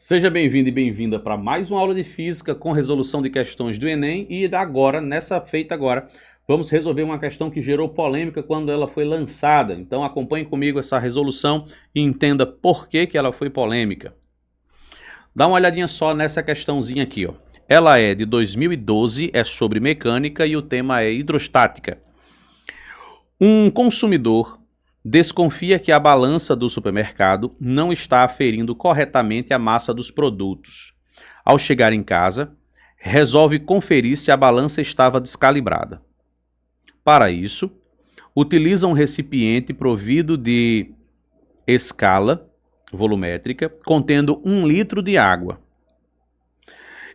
Seja bem-vindo e bem-vinda para mais uma aula de física com resolução de questões do Enem e agora, vamos resolver uma questão que gerou polêmica quando ela foi lançada. Então acompanhe comigo essa resolução e entenda por que ela foi polêmica. Dá uma olhadinha só nessa questãozinha aqui, ó. Ela é de 2012, é sobre mecânica e o tema é hidrostática. Um consumidor desconfia que a balança do supermercado não está aferindo corretamente a massa dos produtos. Ao chegar em casa, resolve conferir se a balança estava descalibrada. Para isso, utiliza um recipiente provido de escala volumétrica contendo 1 litro de água.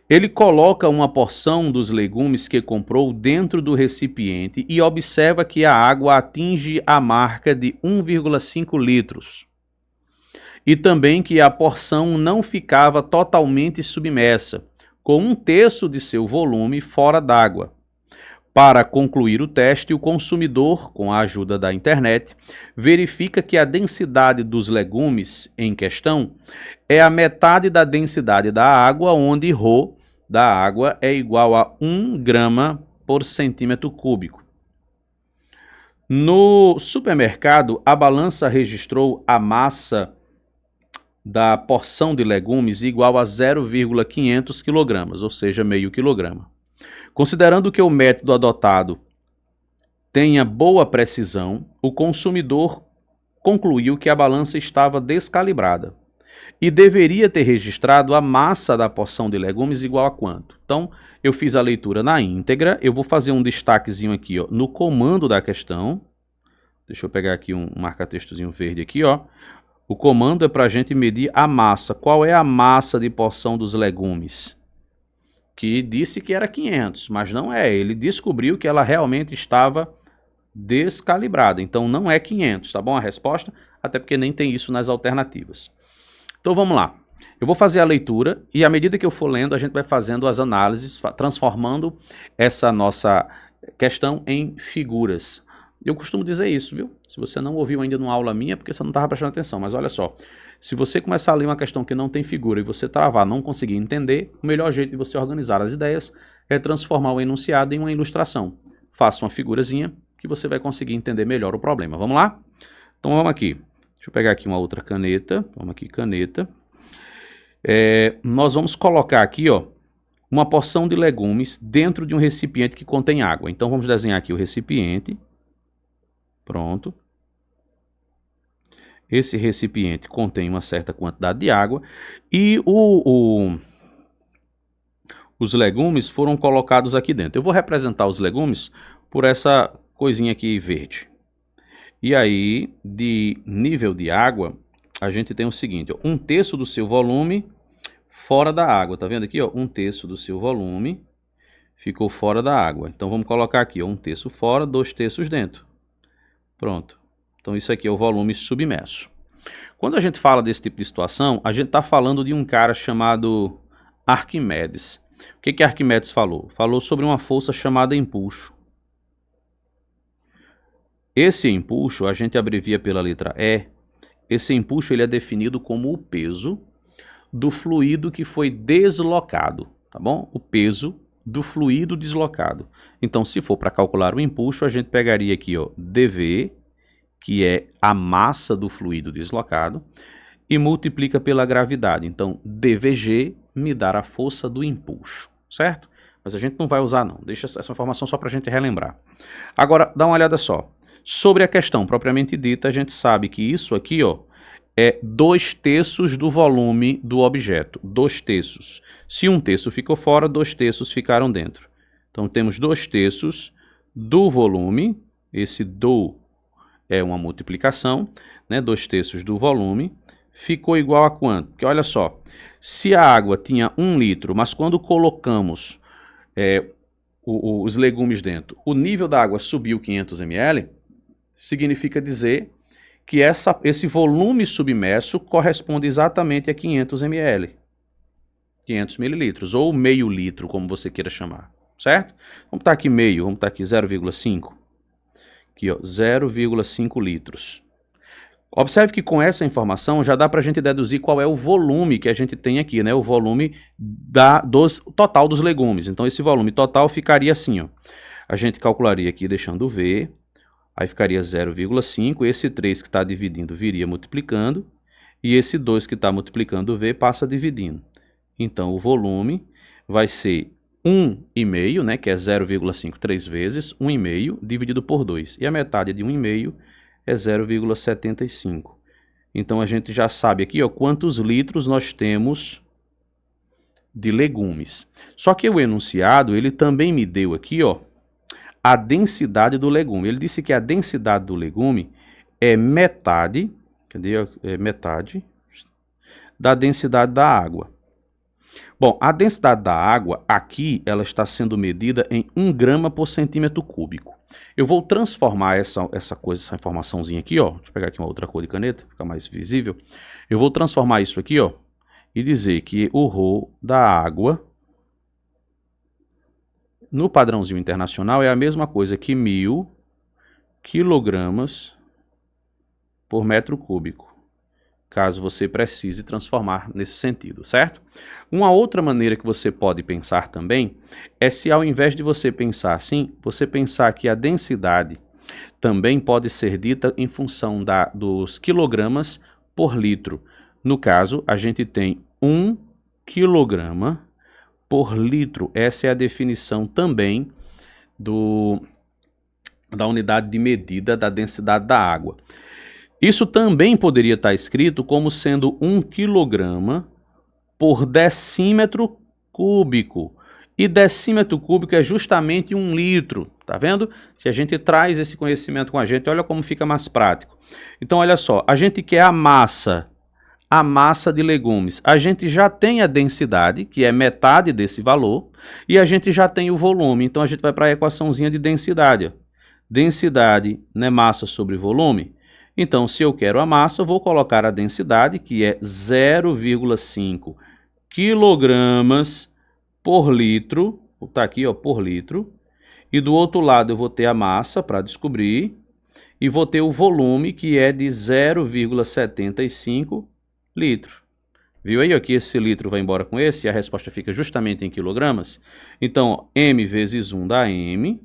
Ele coloca uma porção dos legumes que comprou dentro do recipiente e observa que a água atinge a marca de 1,5 litros. E também que a porção não ficava totalmente submersa, com 1/3 de seu volume fora d'água. Para concluir o teste, o consumidor, com a ajuda da internet, verifica que a densidade dos legumes em questão é a metade da densidade da água, onde ρ da água é igual a 1 grama por centímetro cúbico. No supermercado, a balança registrou a massa da porção de legumes igual a 0,500 kg, ou seja, meio quilograma. Considerando que o método adotado tenha boa precisão, o consumidor concluiu que a balança estava descalibrada e deveria ter registrado a massa da porção de legumes igual a quanto. Então, eu fiz a leitura na íntegra, eu vou fazer um destaquezinho aqui, ó, no comando da questão. Deixa eu pegar aqui um marca-textozinho verde aqui, ó. O comando é para a gente medir a massa. Qual é a massa de porção dos legumes? Que disse que era 500, mas não é. Ele descobriu que ela realmente estava descalibrada. Então, não é 500, tá bom? A resposta, até porque nem tem isso nas alternativas. Então vamos lá, eu vou fazer a leitura e à medida que eu for lendo a gente vai fazendo as análises, transformando essa nossa questão em figuras. Eu costumo dizer isso, viu? Se você não ouviu ainda numa aula minha, é porque você não estava prestando atenção, mas olha só, se você começar a ler uma questão que não tem figura e você travar, não conseguir entender, o melhor jeito de você organizar as ideias é transformar o enunciado em uma ilustração. Faça uma figurazinha que você vai conseguir entender melhor o problema. Vamos lá? Então vamos aqui. Deixa eu pegar aqui uma outra caneta. Vamos aqui, caneta. Nós vamos colocar aqui, ó, uma porção de legumes dentro de um recipiente que contém água. Então vamos desenhar aqui o recipiente. Pronto. Esse recipiente contém uma certa quantidade de água e os legumes foram colocados aqui dentro. Eu vou representar os legumes por essa coisinha aqui verde. E aí, de nível de água, a gente tem o seguinte, ó, 1/3 do seu volume fora da água. Tá vendo aqui, ó? 1/3 do seu volume ficou fora da água. Então, vamos colocar aqui, ó, 1/3 fora, 2/3 dentro. Pronto. Então, isso aqui é o volume submerso. Quando a gente fala desse tipo de situação, a gente está falando de um cara chamado Arquimedes. O que Arquimedes falou? Falou sobre uma força chamada empuxo. Esse empuxo, a gente abrevia pela letra E. Esse empuxo ele é definido como o peso do fluido que foi deslocado, tá bom? O peso do fluido deslocado. Então, se for para calcular o empuxo, a gente pegaria aqui, ó, dV, que é a massa do fluido deslocado, e multiplica pela gravidade. Então, dVg me dá a força do empuxo, certo? Mas a gente não vai usar não, deixa essa informação só para a gente relembrar. Agora, dá uma olhada só. Sobre a questão propriamente dita, a gente sabe que isso aqui, ó, é 2/3 do volume do objeto. 2/3. Se 1/3 ficou fora, 2/3 ficaram dentro. Então, temos 2/3 do volume. Esse do é uma multiplicação, né? 2/3 do volume. Ficou igual a quanto? Porque olha só, se a água tinha 1 litro, mas quando colocamos os legumes dentro, o nível da água subiu 500 ml, significa dizer que esse volume submerso corresponde exatamente a 500 ml, 500 mililitros, ou meio litro, como você queira chamar, certo? Vamos botar aqui meio, vamos botar aqui 0,5, aqui ó, 0,5 litros. Observe que com essa informação já dá para a gente deduzir qual é o volume que a gente tem aqui, né? O volume total dos legumes. Então esse volume total ficaria assim, ó. A gente calcularia aqui deixando V, aí ficaria 0,5, esse 3 que está dividindo viria multiplicando, e esse 2 que está multiplicando V passa dividindo. Então o volume vai ser 1,5, né, que é 0,5 3 vezes, 1,5 dividido por 2. E a metade de 1,5 é 0,75. Então a gente já sabe aqui, ó, quantos litros nós temos de legumes. Só que o enunciado, ele também me deu aqui, ó, a densidade do legume. Ele disse que a densidade do legume é metade, cadê? É metade da densidade da água. Bom, a densidade da água aqui, ela está sendo medida em 1 grama por centímetro cúbico. Eu vou transformar essa informaçãozinha aqui, ó. Deixa eu pegar aqui uma outra cor de caneta, fica mais visível. Eu vou transformar isso aqui, ó, e dizer que o ρ da água no padrãozinho internacional é a mesma coisa que 1000 quilogramas por metro cúbico, caso você precise transformar nesse sentido, certo? Uma outra maneira que você pode pensar também é se ao invés de você pensar assim, você pensar que a densidade também pode ser dita em função dos quilogramas por litro. No caso, a gente tem 1 quilograma por litro. Essa é a definição também da unidade de medida da densidade da água. Isso também poderia estar escrito como sendo 1 quilograma por decímetro cúbico. E decímetro cúbico é justamente 1 litro, tá vendo? Se a gente traz esse conhecimento com a gente, olha como fica mais prático. Então, olha só, a gente quer a massa de legumes. A gente já tem a densidade, que é metade desse valor, e a gente já tem o volume. Então, a gente vai para a equaçãozinha de densidade, ó. Densidade, né, massa sobre volume. Então, se eu quero a massa, eu vou colocar a densidade, que é 0,5 quilogramas por litro, tá aqui, ó, por litro, e do outro lado eu vou ter a massa para descobrir, e vou ter o volume, que é de 0,75 litro. Viu aí, ó, que esse litro vai embora com esse, e a resposta fica justamente em quilogramas. Então, M vezes 1 dá M,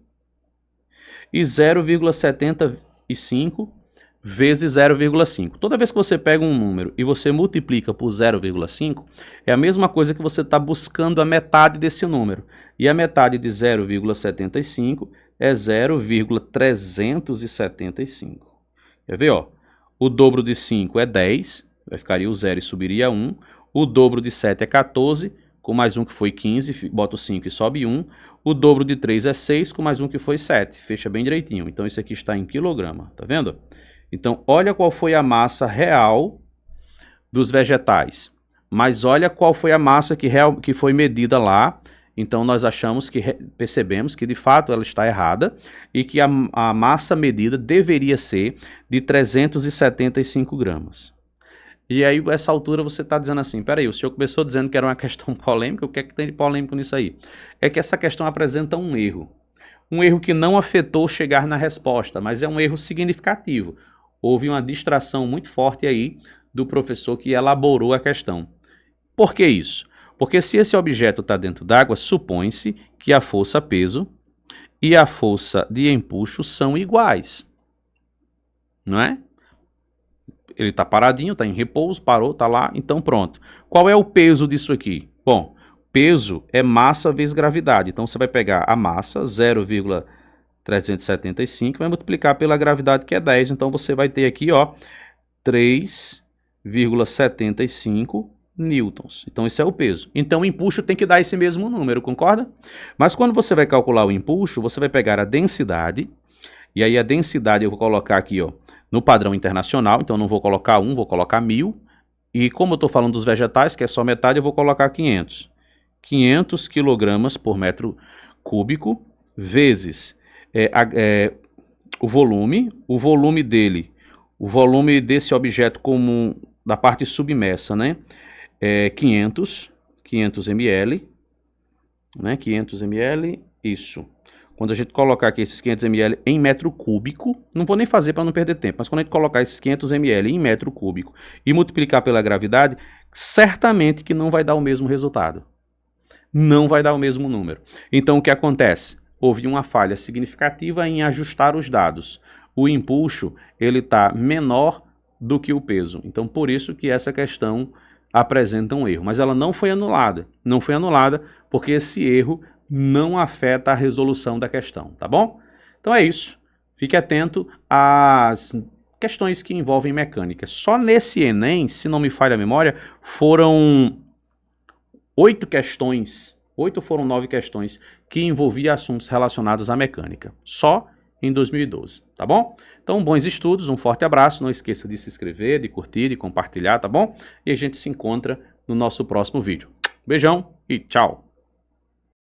e 0,75 vezes 0,5. Toda vez que você pega um número e você multiplica por 0,5, é a mesma coisa que você está buscando a metade desse número. E a metade de 0,75 é 0,375. Quer ver, ó? O dobro de 5 é 10, vai ficaria o 0 e subiria 1. O dobro de 7 é 14, com mais um que foi 15, bota o 5 e sobe 1. O dobro de 3 é 6, com mais um que foi 7, fecha bem direitinho. Então isso aqui está em quilograma, tá vendo? Então olha qual foi a massa real dos vegetais, mas olha qual foi a massa que foi medida lá. Então nós percebemos que de fato ela está errada e que a massa medida deveria ser de 375 gramas. E aí, a essa altura, você está dizendo assim, peraí, o senhor começou dizendo que era uma questão polêmica, o que é que tem de polêmico nisso aí? É que essa questão apresenta um erro que não afetou chegar na resposta, mas é um erro significativo. Houve uma distração muito forte aí do professor que elaborou a questão. Por que isso? Porque se esse objeto está dentro d'água, supõe-se que a força peso e a força de empuxo são iguais, não é? Ele está paradinho, está em repouso, parou, está lá, então pronto. Qual é o peso disso aqui? Bom, peso é massa vezes gravidade. Então você vai pegar a massa, 0,375, vai multiplicar pela gravidade, que é 10. Então você vai ter aqui, ó, 3,75 newtons. Então esse é o peso. Então o empuxo tem que dar esse mesmo número, concorda? Mas quando você vai calcular o empuxo, você vai pegar a densidade, e aí a densidade eu vou colocar aqui, ó, no padrão internacional, então não vou colocar 1, vou colocar 1000. E como eu estou falando dos vegetais, que é só metade, eu vou colocar 500. 500 quilogramas por metro cúbico, vezes o volume dele, o volume desse objeto comum da parte submersa, né? 500 ml, né? 500 ml, isso. quando a gente colocar aqui esses 500 ml em metro cúbico, não vou nem fazer para não perder tempo, mas quando a gente colocar esses 500 ml em metro cúbico e multiplicar pela gravidade, certamente que não vai dar o mesmo resultado. Não vai dar o mesmo número. Então o que acontece? Houve uma falha significativa em ajustar os dados. O empuxo ele está menor do que o peso. Então por isso que essa questão apresenta um erro. Mas ela não foi anulada. Não foi anulada porque esse erro não afeta a resolução da questão, tá bom? Então é isso. Fique atento às questões que envolvem mecânica. Só nesse Enem, se não me falha a memória, foram 8 questões, 8 foram 9 questões que envolviam assuntos relacionados à mecânica. Só em 2012, tá bom? Então, bons estudos, um forte abraço, não esqueça de se inscrever, de curtir, de compartilhar, tá bom? E a gente se encontra no nosso próximo vídeo. Beijão e tchau!